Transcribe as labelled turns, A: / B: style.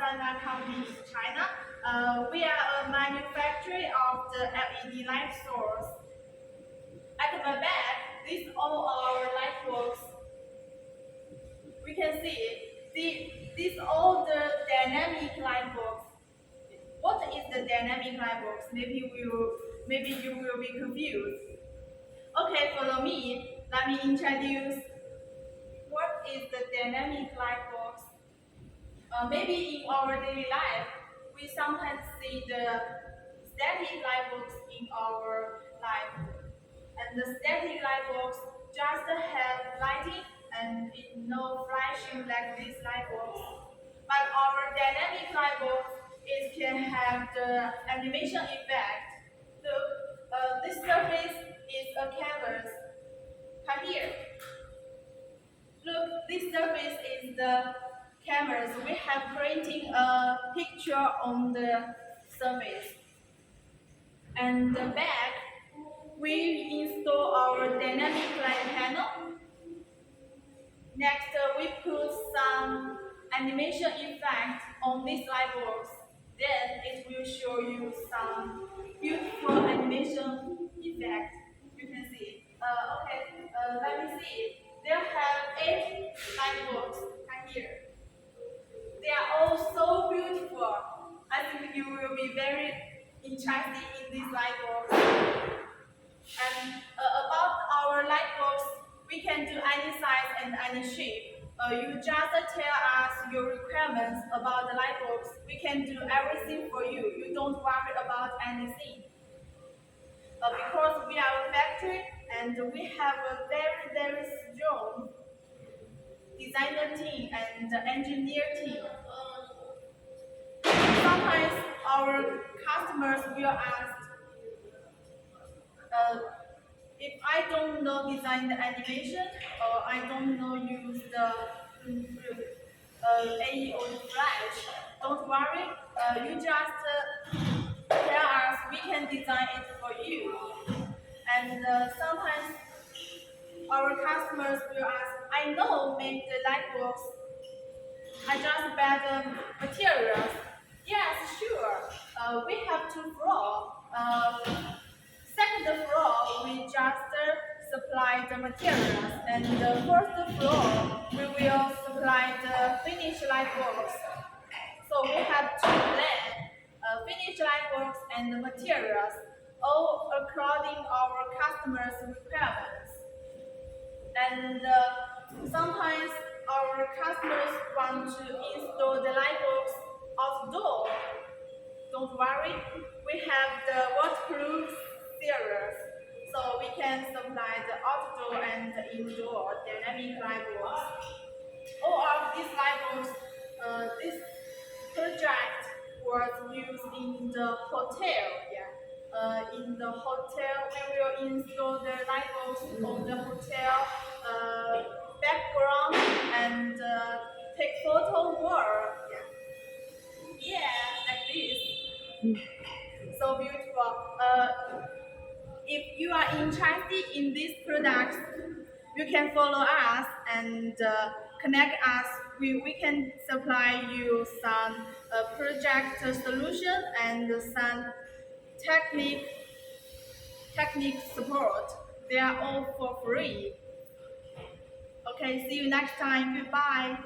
A: BOX-SANNAN company in China. We are a manufacturer of the LED light source. At my back, these all our light bulbs. We can see these all the dynamic light bulbs. What is the dynamic light bulbs? Maybe you will be confused. Okay, follow me. Let me introduce what is the dynamic light bulbs. Maybe in our daily life, we sometimes see the static light bulbs in our life. And the static light bulbs just have lighting and no flashing like these light bulbs. But our dynamic light bulbs, it can have the animation effect. Look, this surface is a canvas. Come here. Look, this surface is the canvas. We have printing a picture on the surface. And the back, we install our dynamic light panel. Next, we put some animation effect on these light bulbs. Then it will show you some beautiful animation effect. You can see. Let me see. There have 8 light bulbs right here. They are all so beautiful. I think you will be very interested in these light bulbs. And about our light bulbs, we can do any size and any shape. You just tell us your requirements about the light bulbs. We can do everything for you. You don't worry about anything. Because we are a factory and we have a very, very strong designer team and engineer team. Sometimes our customers will ask, if I don't know design the animation or I don't know use the AE or the flash, don't worry, you just tell us, we can design it for you. And sometimes our customers will ask, I know make the light bulbs, I just buy the materials. Yes, sure. We have 2 floors. Second floor, we just supply the materials, and the first floor, we will supply the finished light bulbs. So we have 2 plans, finished light bulbs and the materials, all according our customers' requirements. And sometimes our customers want to install the light bulbs outdoor. Don't worry, we have the waterproof series, so we can supply the outdoor and the indoor dynamic light bulbs. All of these light bulbs, this project was used in the hotel. In the hotel, we will install the light bulbs on the hotel background and take photo wall. Like this. So beautiful. If you are interested in these products, you can follow us and connect us. We can supply you some project solution and some technique support. They are all for free. Okay, see you next time. Goodbye.